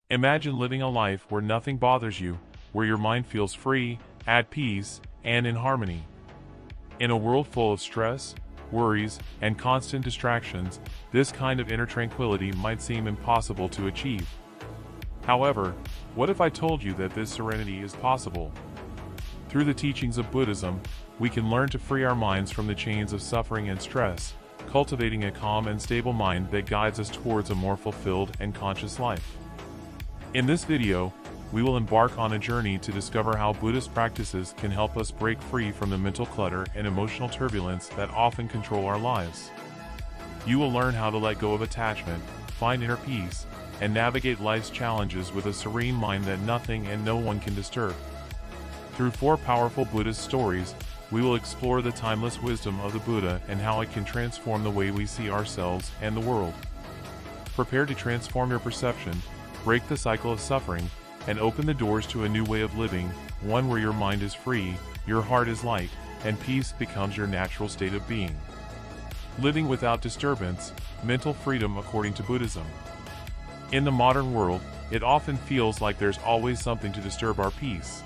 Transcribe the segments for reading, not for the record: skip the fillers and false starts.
Imagine living a life where nothing bothers you, where your mind feels free, at peace, and in harmony. In a world full of stress, worries, and constant distractions, this kind of inner tranquility might seem impossible to achieve. However, what if I told you that this serenity is possible? Through the teachings of Buddhism, we can learn to free our minds from the chains of suffering and stress, cultivating a calm and stable mind that guides us towards a more fulfilled and conscious life. In this video, we will embark on a journey to discover how Buddhist practices can help us break free from the mental clutter and emotional turbulence that often control our lives. You will learn how to let go of attachment, find inner peace, and navigate life's challenges with a serene mind that nothing and no one can disturb. Through 4 powerful Buddhist stories, we will explore the timeless wisdom of the Buddha and how it can transform the way we see ourselves and the world. Prepare to transform your perception, break the cycle of suffering, and open the doors to a new way of living, one where your mind is free, your heart is light, and peace becomes your natural state of being. Living without disturbance, mental freedom according to Buddhism. In the modern world, it often feels like there's always something to disturb our peace.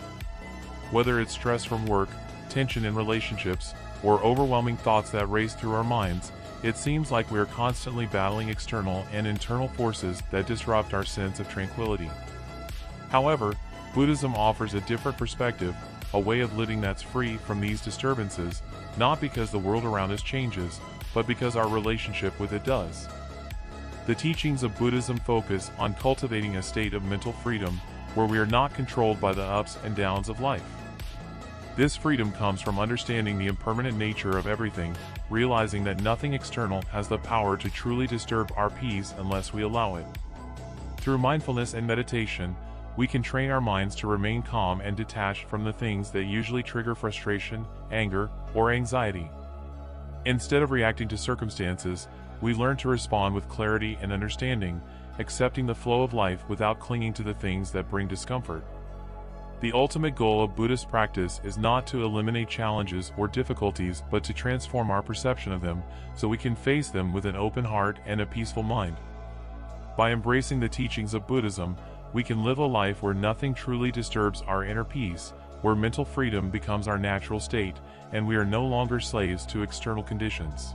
Whether it's stress from work, tension in relationships, or overwhelming thoughts that race through our minds, it seems like we are constantly battling external and internal forces that disrupt our sense of tranquility. However, Buddhism offers a different perspective, a way of living that's free from these disturbances, not because the world around us changes, but because our relationship with it does. The teachings of Buddhism focus on cultivating a state of mental freedom, where we are not controlled by the ups and downs of life. This freedom comes from understanding the impermanent nature of everything, realizing that nothing external has the power to truly disturb our peace unless we allow it. Through mindfulness and meditation, we can train our minds to remain calm and detached from the things that usually trigger frustration, anger, or anxiety. Instead of reacting to circumstances, we learn to respond with clarity and understanding, accepting the flow of life without clinging to the things that bring discomfort. The ultimate goal of Buddhist practice is not to eliminate challenges or difficulties, but to transform our perception of them, so we can face them with an open heart and a peaceful mind. By embracing the teachings of Buddhism, we can live a life where nothing truly disturbs our inner peace, where mental freedom becomes our natural state, and we are no longer slaves to external conditions.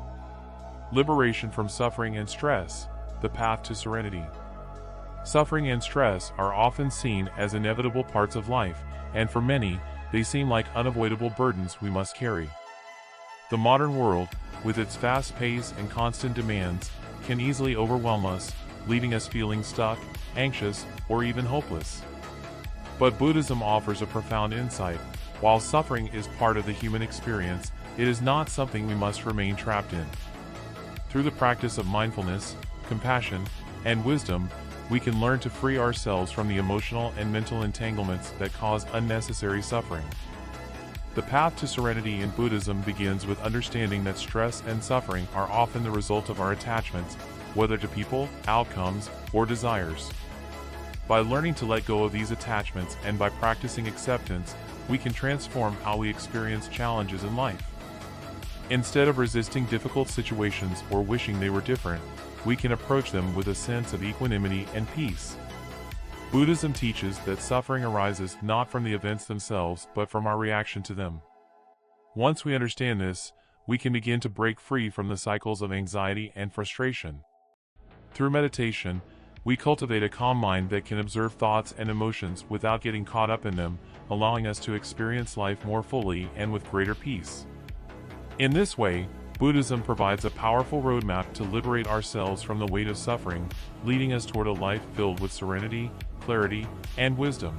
Liberation from suffering and stress, the path to serenity. Suffering and stress are often seen as inevitable parts of life, and for many, they seem like unavoidable burdens we must carry. The modern world, with its fast pace and constant demands, can easily overwhelm us, leaving us feeling stuck, anxious, or even hopeless. But Buddhism offers a profound insight. While suffering is part of the human experience, it is not something we must remain trapped in. Through the practice of mindfulness, compassion, and wisdom, we can learn to free ourselves from the emotional and mental entanglements that cause unnecessary suffering. The path to serenity in Buddhism begins with understanding that stress and suffering are often the result of our attachments, whether to people, outcomes, or desires. By learning to let go of these attachments and by practicing acceptance, we can transform how we experience challenges in life. Instead of resisting difficult situations or wishing they were different, we can approach them with a sense of equanimity and peace. Buddhism teaches that suffering arises not from the events themselves, but from our reaction to them. Once we understand this, we can begin to break free from the cycles of anxiety and frustration. Through meditation, we cultivate a calm mind that can observe thoughts and emotions without getting caught up in them, allowing us to experience life more fully and with greater peace. In this way, Buddhism provides a powerful roadmap to liberate ourselves from the weight of suffering, leading us toward a life filled with serenity, clarity, and wisdom.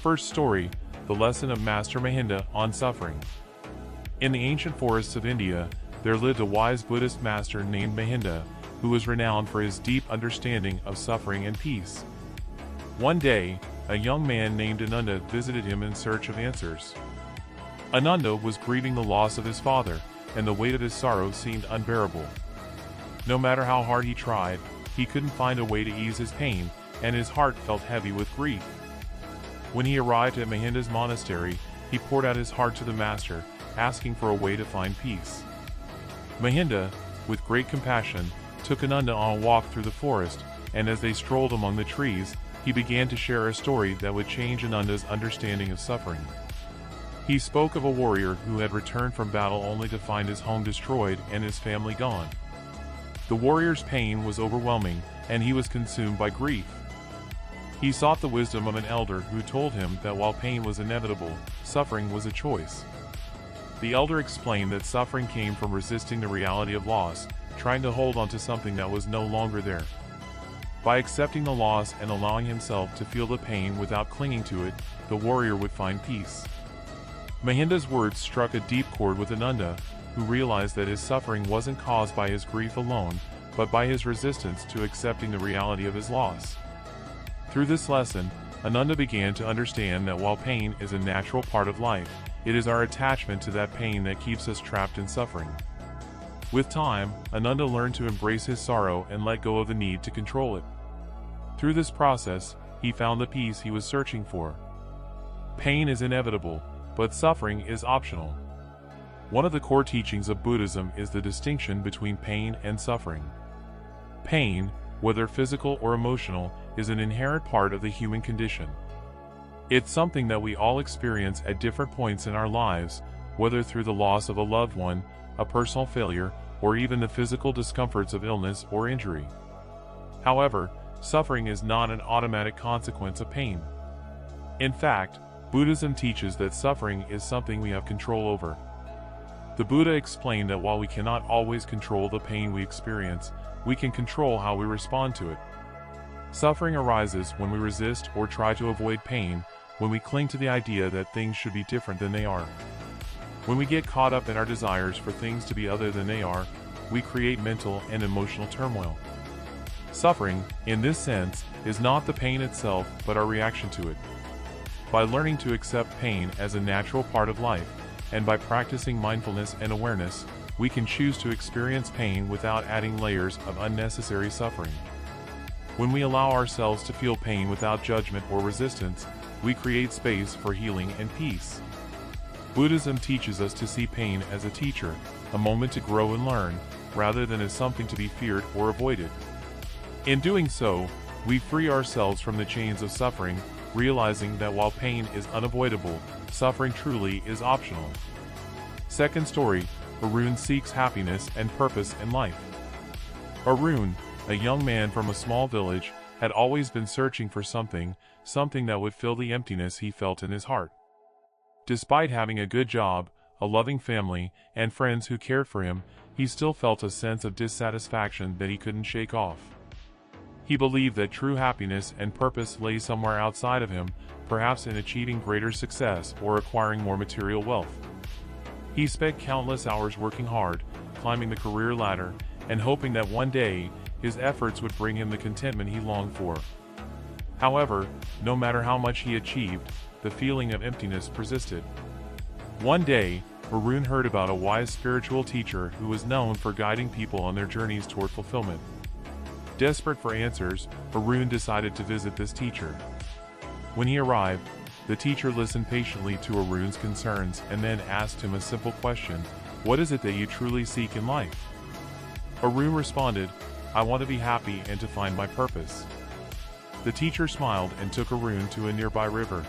First story, the lesson of Master Mahinda on suffering. In the ancient forests of India, there lived a wise Buddhist master named Mahinda, who was renowned for his deep understanding of suffering and peace. One day, a young man named Ananda visited him in search of answers. Ananda was grieving the loss of his father, and the weight of his sorrow seemed unbearable. No matter how hard he tried, he couldn't find a way to ease his pain, and his heart felt heavy with grief. When he arrived at Mahinda's monastery, he poured out his heart to the master, asking for a way to find peace. Mahinda, with great compassion, took Ananda on a walk through the forest, and as they strolled among the trees, he began to share a story that would change Ananda's understanding of suffering. He spoke of a warrior who had returned from battle only to find his home destroyed and his family gone. The warrior's pain was overwhelming, and he was consumed by grief. He sought the wisdom of an elder who told him that while pain was inevitable, suffering was a choice. The elder explained that suffering came from resisting the reality of loss, trying to hold on to something that was no longer there. By accepting the loss and allowing himself to feel the pain without clinging to it, the warrior would find peace. Mahinda's words struck a deep chord with Ananda, who realized that his suffering wasn't caused by his grief alone, but by his resistance to accepting the reality of his loss. Through this lesson, Ananda began to understand that while pain is a natural part of life, it is our attachment to that pain that keeps us trapped in suffering. With time, Ananda learned to embrace his sorrow and let go of the need to control it. Through this process, he found the peace he was searching for. Pain is inevitable, but suffering is optional. One of the core teachings of Buddhism is the distinction between pain and suffering. Pain, whether physical or emotional, is an inherent part of the human condition. It's something that we all experience at different points in our lives, whether through the loss of a loved one, a personal failure, or even the physical discomforts of illness or injury. However, suffering is not an automatic consequence of pain. In fact, Buddhism teaches that suffering is something we have control over. The Buddha explained that while we cannot always control the pain we experience, we can control how we respond to it. Suffering arises when we resist or try to avoid pain, when we cling to the idea that things should be different than they are. When we get caught up in our desires for things to be other than they are, we create mental and emotional turmoil. Suffering, in this sense, is not the pain itself but our reaction to it. By learning to accept pain as a natural part of life, and by practicing mindfulness and awareness, we can choose to experience pain without adding layers of unnecessary suffering. When we allow ourselves to feel pain without judgment or resistance, we create space for healing and peace. Buddhism teaches us to see pain as a teacher, a moment to grow and learn, rather than as something to be feared or avoided. In doing so, we free ourselves from the chains of suffering, realizing that while pain is unavoidable, suffering truly is optional. Second story, Arun seeks happiness and purpose in life. Arun, a young man from a small village, had always been searching for something that would fill the emptiness he felt in his heart. Despite having a good job, a loving family, and friends who cared for him, he still felt a sense of dissatisfaction that he couldn't shake off. He believed that true happiness and purpose lay somewhere outside of him, perhaps in achieving greater success or acquiring more material wealth. He spent countless hours working hard, climbing the career ladder, and hoping that one day, his efforts would bring him the contentment he longed for. However, no matter how much he achieved, the feeling of emptiness persisted. One day, Arun heard about a wise spiritual teacher who was known for guiding people on their journeys toward fulfillment. Desperate for answers, Arun decided to visit this teacher. When he arrived, the teacher listened patiently to Arun's concerns and then asked him a simple question: "What is it that you truly seek in life?" Arun responded, "I want to be happy and to find my purpose." The teacher smiled and took Arun to a nearby river.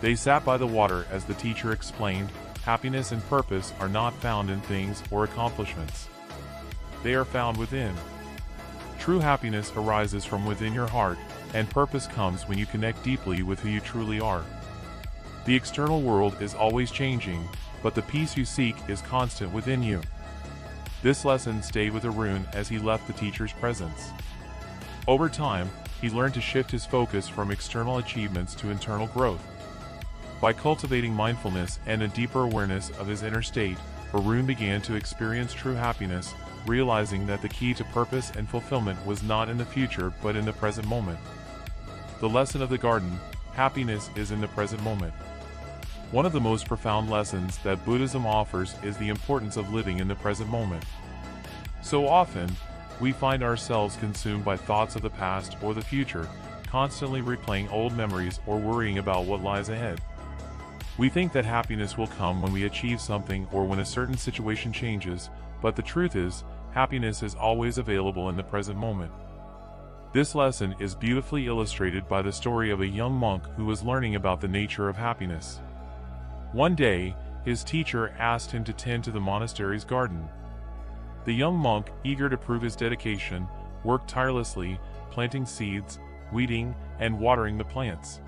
They sat by the water as the teacher explained, happiness and purpose are not found in things or accomplishments. They are found within. True happiness arises from within your heart, and purpose comes when you connect deeply with who you truly are. The external world is always changing, but the peace you seek is constant within you. This lesson stayed with Arun as he left the teacher's presence. Over time, he learned to shift his focus from external achievements to internal growth. By cultivating mindfulness and a deeper awareness of his inner state, Arun began to experience true happiness, realizing that the key to purpose and fulfillment was not in the future but in the present moment. The lesson of the garden: happiness is in the present moment. One of the most profound lessons that Buddhism offers is the importance of living in the present moment. So often, we find ourselves consumed by thoughts of the past or the future, constantly replaying old memories or worrying about what lies ahead. We think that happiness will come when we achieve something or when a certain situation changes, but the truth is, happiness is always available in the present moment. This lesson is beautifully illustrated by the story of a young monk who was learning about the nature of happiness. One day, his teacher asked him to tend to the monastery's garden. The young monk, eager to prove his dedication, worked tirelessly, planting seeds, weeding, and watering the plants.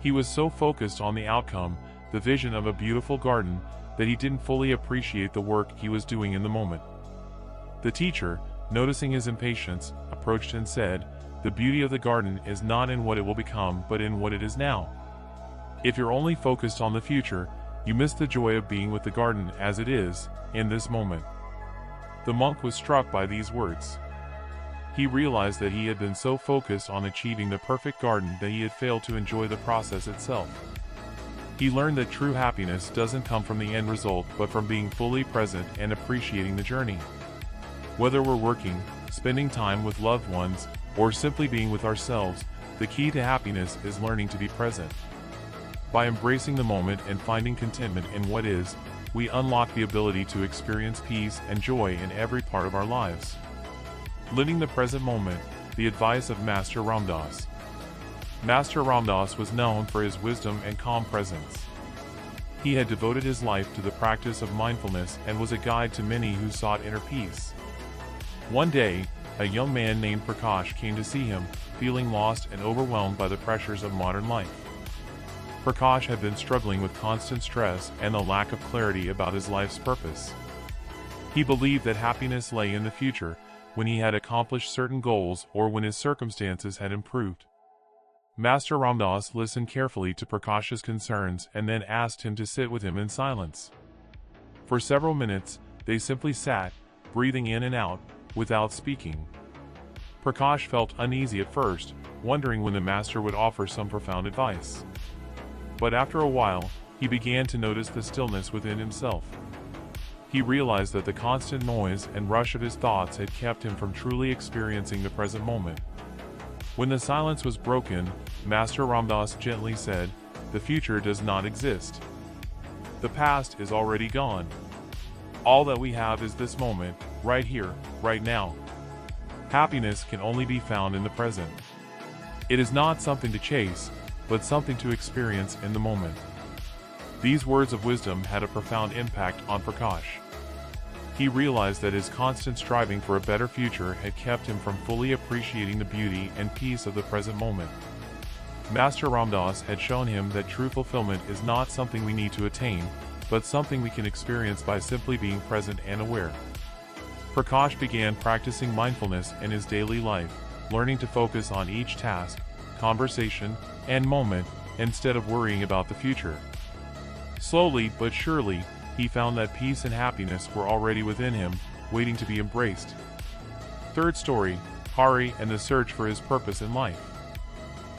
He was so focused on the outcome, the vision of a beautiful garden, that he didn't fully appreciate the work he was doing in the moment. The teacher, noticing his impatience, approached and said, "The beauty of the garden is not in what it will become, but in what it is now. If you're only focused on the future, you miss the joy of being with the garden as it is, in this moment." The monk was struck by these words. He realized that he had been so focused on achieving the perfect garden that he had failed to enjoy the process itself. He learned that true happiness doesn't come from the end result but from being fully present and appreciating the journey. Whether we're working, spending time with loved ones, or simply being with ourselves, the key to happiness is learning to be present. By embracing the moment and finding contentment in what is, we unlock the ability to experience peace and joy in every part of our lives. Living the present moment, the advice of Master Ram Dass. Master Ram Dass was known for his wisdom and calm presence. He had devoted his life to the practice of mindfulness and was a guide to many who sought inner peace. One day, a young man named Prakash came to see him, feeling lost and overwhelmed by the pressures of modern life. Prakash had been struggling with constant stress and the lack of clarity about his life's purpose. He believed that happiness lay in the future, when he had accomplished certain goals or when his circumstances had improved. Master Ram Dass listened carefully to Prakash's concerns and then asked him to sit with him in silence. For several minutes, they simply sat, breathing in and out, without speaking. Prakash felt uneasy at first, wondering when the master would offer some profound advice. But after a while, he began to notice the stillness within himself. He realized that the constant noise and rush of his thoughts had kept him from truly experiencing the present moment. When the silence was broken, Master Ram Dass gently said, "The future does not exist. The past is already gone. All that we have is this moment, right here, right now. Happiness can only be found in the present. It is not something to chase, but something to experience in the moment." These words of wisdom had a profound impact on Prakash. He realized that his constant striving for a better future had kept him from fully appreciating the beauty and peace of the present moment. Master Ram Dass had shown him that true fulfillment is not something we need to attain, but something we can experience by simply being present and aware. Prakash began practicing mindfulness in his daily life, learning to focus on each task, conversation, and moment, instead of worrying about the future. Slowly but surely, he found that peace and happiness were already within him, waiting to be embraced. Third story, Hari and the search for his purpose in life.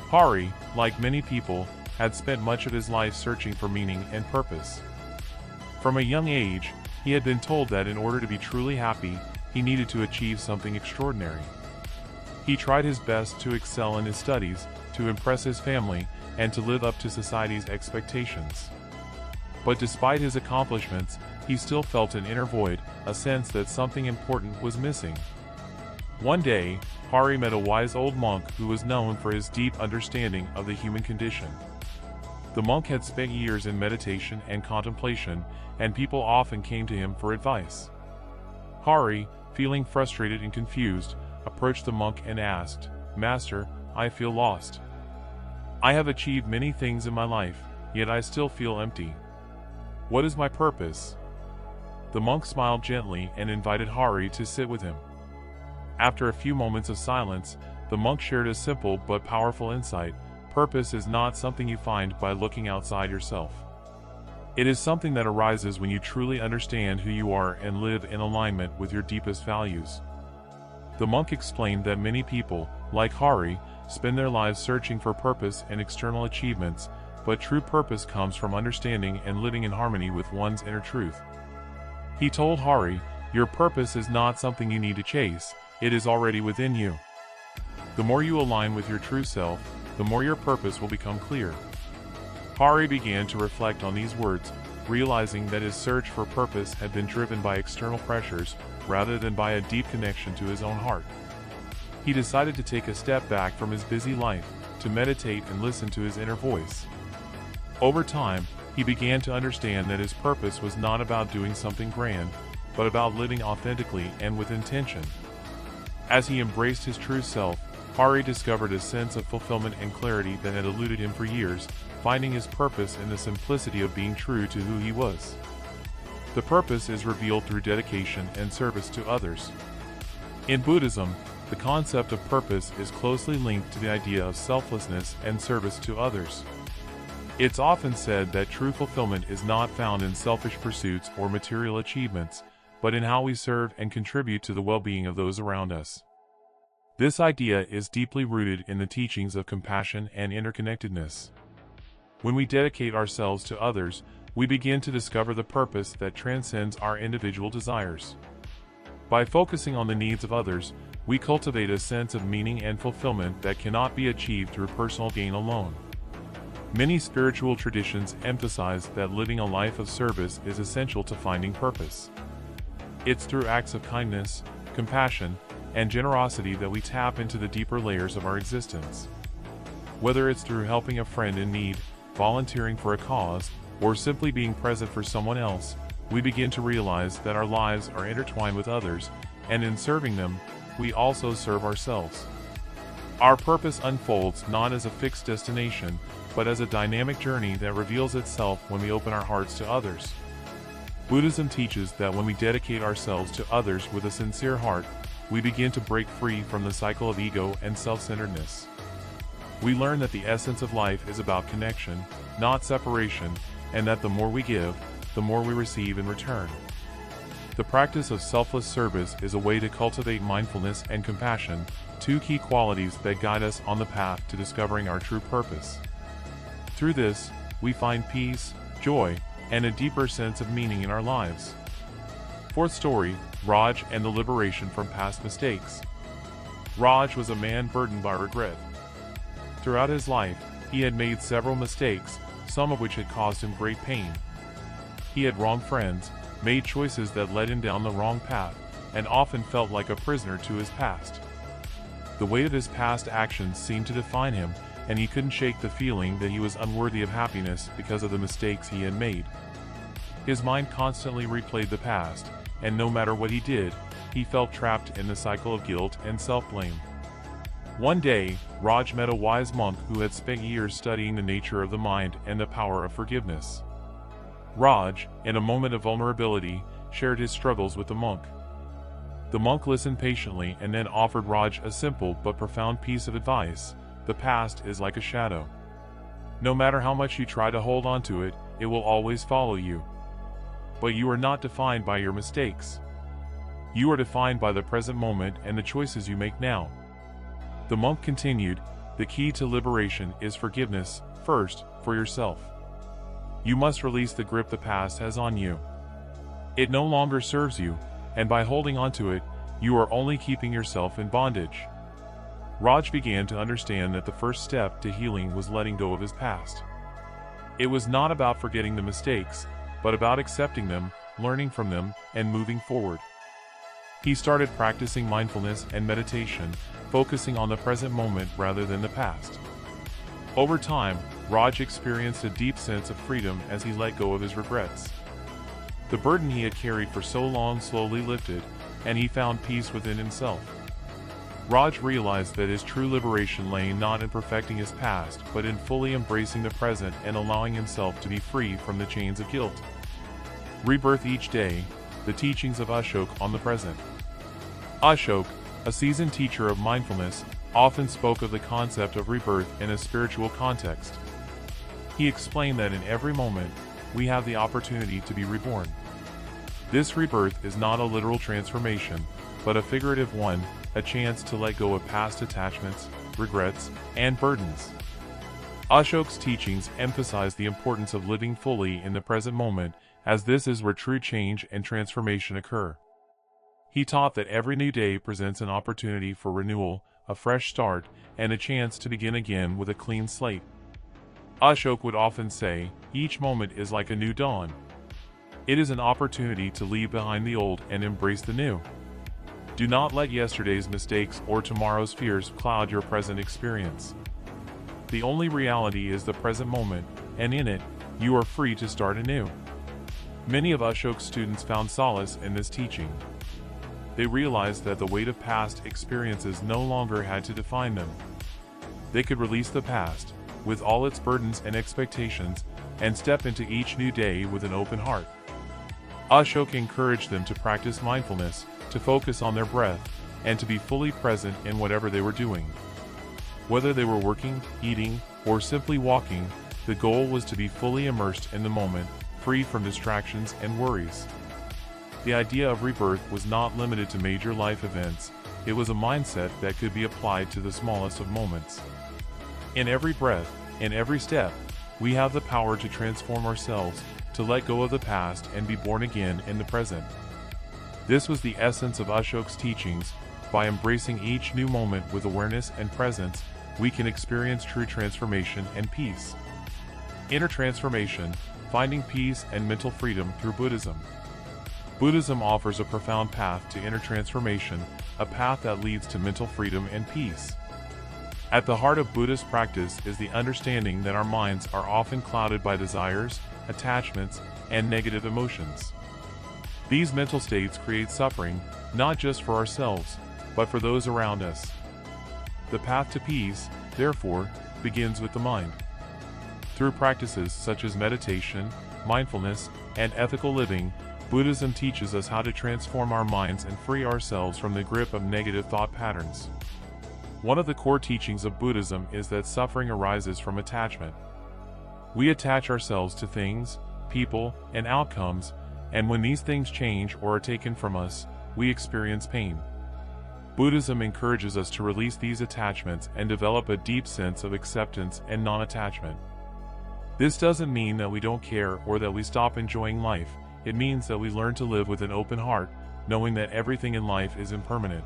Hari, like many people, had spent much of his life searching for meaning and purpose. From a young age, he had been told that in order to be truly happy, he needed to achieve something extraordinary. He tried his best to excel in his studies, to impress his family, and to live up to society's expectations. But despite his accomplishments, he still felt an inner void, a sense that something important was missing. One day, Hari met a wise old monk who was known for his deep understanding of the human condition. The monk had spent years in meditation and contemplation, and people often came to him for advice. Hari, feeling frustrated and confused, approached the monk and asked, "Master, I feel lost. I have achieved many things in my life, yet I still feel empty. What is my purpose?" The monk smiled gently and invited Hari to sit with him. After a few moments of silence, the monk shared a simple but powerful insight: purpose is not something you find by looking outside yourself. It is something that arises when you truly understand who you are and live in alignment with your deepest values. The monk explained that many people, like Hari, spend their lives searching for purpose and external achievements, but true purpose comes from understanding and living in harmony with one's inner truth. He told Hari, "Your purpose is not something you need to chase, it is already within you. The more you align with your true self, the more your purpose will become clear." Hari began to reflect on these words, realizing that his search for purpose had been driven by external pressures rather than by a deep connection to his own heart. he decided to take a step back from his busy life, to meditate and listen to his inner voice. Over time, he began to understand that his purpose was not about doing something grand, but about living authentically and with intention. As he embraced his true self, Hari discovered a sense of fulfillment and clarity that had eluded him for years, finding his purpose in the simplicity of being true to who he was. The purpose is revealed through dedication and service to others. In Buddhism, the concept of purpose is closely linked to the idea of selflessness and service to others. It's often said that true fulfillment is not found in selfish pursuits or material achievements, but in how we serve and contribute to the well-being of those around us. This idea is deeply rooted in the teachings of compassion and interconnectedness. When we dedicate ourselves to others, we begin to discover the purpose that transcends our individual desires. By focusing on the needs of others, we cultivate a sense of meaning and fulfillment that cannot be achieved through personal gain alone. Many spiritual traditions emphasize that living a life of service is essential to finding purpose. It's through acts of kindness, compassion, and generosity that we tap into the deeper layers of our existence. Whether it's through helping a friend in need, volunteering for a cause, or simply being present for someone else, we begin to realize that our lives are intertwined with others, and in serving them, we also serve ourselves. Our purpose unfolds not as a fixed destination, but as a dynamic journey that reveals itself when we open our hearts to others. Buddhism teaches that when we dedicate ourselves to others with a sincere heart, we begin to break free from the cycle of ego and self-centeredness. We learn that the essence of life is about connection, not separation, and that the more we give, the more we receive in return. The practice of selfless service is a way to cultivate mindfulness and compassion, two key qualities that guide us on the path to discovering our true purpose. Through this, we find peace, joy, and a deeper sense of meaning in our lives. Fourth story, Raj and the liberation from past mistakes. Raj was a man burdened by regret. Throughout his life, he had made several mistakes, some of which had caused him great pain. He had wronged friends, made choices that led him down the wrong path, and often felt like a prisoner to his past. The weight of his past actions seemed to define him, and he couldn't shake the feeling that he was unworthy of happiness because of the mistakes he had made. His mind constantly replayed the past, and no matter what he did, he felt trapped in the cycle of guilt and self-blame. One day, Raj met a wise monk who had spent years studying the nature of the mind and the power of forgiveness. Raj, in a moment of vulnerability, shared his struggles with the monk. The monk listened patiently and then offered Raj a simple but profound piece of advice: the past is like a shadow. No matter how much you try to hold on to it, it will always follow you. But you are not defined by your mistakes. You are defined by the present moment and the choices you make now. The monk continued, the key to liberation is forgiveness, first, for yourself. You must release the grip the past has on you. It no longer serves you, and by holding on to it, you are only keeping yourself in bondage. Raj began to understand that the first step to healing was letting go of his past. It was not about forgetting the mistakes, but about accepting them, learning from them, and moving forward. He started practicing mindfulness and meditation, focusing on the present moment rather than the past. Over time, Raj experienced a deep sense of freedom as he let go of his regrets. The burden he had carried for so long slowly lifted, and he found peace within himself. Raj realized that his true liberation lay not in perfecting his past, but in fully embracing the present and allowing himself to be free from the chains of guilt. Rebirth each day, the teachings of Ashok on the present. Ashok, a seasoned teacher of mindfulness, often spoke of the concept of rebirth in a spiritual context. He explained that in every moment, we have the opportunity to be reborn. This rebirth is not a literal transformation, but a figurative one, a chance to let go of past attachments, regrets, and burdens. Ashok's teachings emphasize the importance of living fully in the present moment, as this is where true change and transformation occur. He taught that every new day presents an opportunity for renewal, a fresh start, and a chance to begin again with a clean slate. Ashok would often say, each moment is like a new dawn. It is an opportunity to leave behind the old and embrace the new. Do not let yesterday's mistakes or tomorrow's fears cloud your present experience. The only reality is the present moment, and in it, you are free to start anew. Many of Ashok's students found solace in this teaching. They realized that the weight of past experiences no longer had to define them. They could release the past, with all its burdens and expectations, and step into each new day with an open heart. Ashok encouraged them to practice mindfulness, to focus on their breath, and to be fully present in whatever they were doing. Whether they were working, eating, or simply walking, the goal was to be fully immersed in the moment, free from distractions and worries. The idea of rebirth was not limited to major life events, it was a mindset that could be applied to the smallest of moments. In every breath, in every step, we have the power to transform ourselves, to let go of the past and be born again in the present. This was the essence of Ashok's teachings. By embracing each new moment with awareness and presence, we can experience true transformation and peace. Inner transformation, finding peace and mental freedom through Buddhism. Buddhism offers a profound path to inner transformation, a path that leads to mental freedom and peace. At the heart of Buddhist practice is the understanding that our minds are often clouded by desires, attachments, and negative emotions. These mental states create suffering, not just for ourselves, but for those around us. The path to peace, therefore, begins with the mind. Through practices such as meditation, mindfulness, and ethical living, Buddhism teaches us how to transform our minds and free ourselves from the grip of negative thought patterns. One of the core teachings of Buddhism is that suffering arises from attachment. We attach ourselves to things, people, and outcomes, and when these things change or are taken from us, we experience pain. Buddhism encourages us to release these attachments and develop a deep sense of acceptance and non-attachment. This doesn't mean that we don't care or that we stop enjoying life. It means that we learn to live with an open heart, knowing that everything in life is impermanent.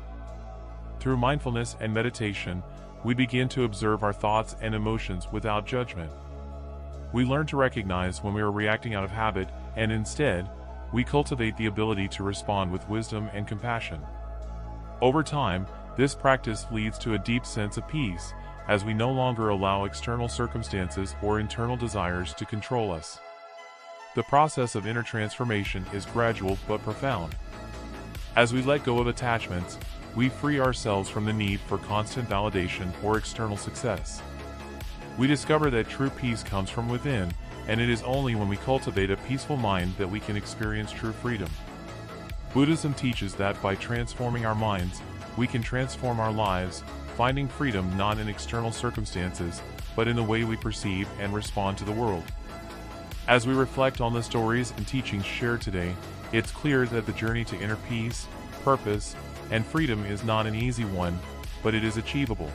Through mindfulness and meditation, we begin to observe our thoughts and emotions without judgment. We learn to recognize when we are reacting out of habit, and instead, we cultivate the ability to respond with wisdom and compassion. Over time, this practice leads to a deep sense of peace, as we no longer allow external circumstances or internal desires to control us. The process of inner transformation is gradual but profound. As we let go of attachments, we free ourselves from the need for constant validation or external success. We discover that true peace comes from within, and it is only when we cultivate a peaceful mind that we can experience true freedom. Buddhism teaches that by transforming our minds, we can transform our lives, finding freedom not in external circumstances, but in the way we perceive and respond to the world. As we reflect on the stories and teachings shared today, it's clear that the journey to inner peace, purpose, and freedom is not an easy one, but it is achievable.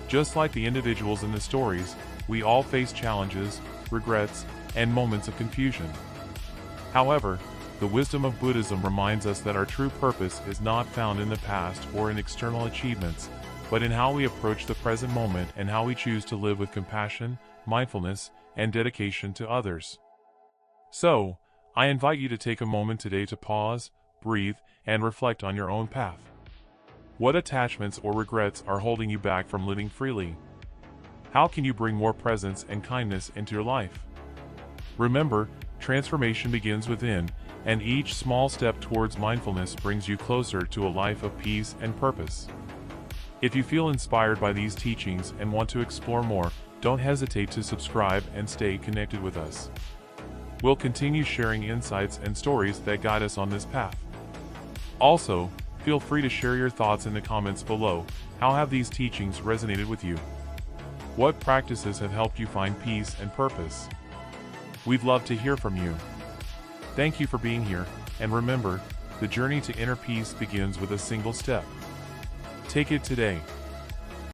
Just like the individuals in the stories, we all face challenges, regrets, and moments of confusion. However, the wisdom of Buddhism reminds us that our true purpose is not found in the past or in external achievements, but in how we approach the present moment and how we choose to live with compassion, mindfulness, and dedication to others. So, I invite you to take a moment today to pause, breathe, and reflect on your own path. What attachments or regrets are holding you back from living freely? How can you bring more presence and kindness into your life? Remember, transformation begins within, and each small step towards mindfulness brings you closer to a life of peace and purpose. If you feel inspired by these teachings and want to explore more, don't hesitate to subscribe and stay connected with us. We'll continue sharing insights and stories that guide us on this path. Also, feel free to share your thoughts in the comments below. How have these teachings resonated with you? What practices have helped you find peace and purpose? We'd love to hear from you. Thank you for being here, and remember, the journey to inner peace begins with a single step. Take it today.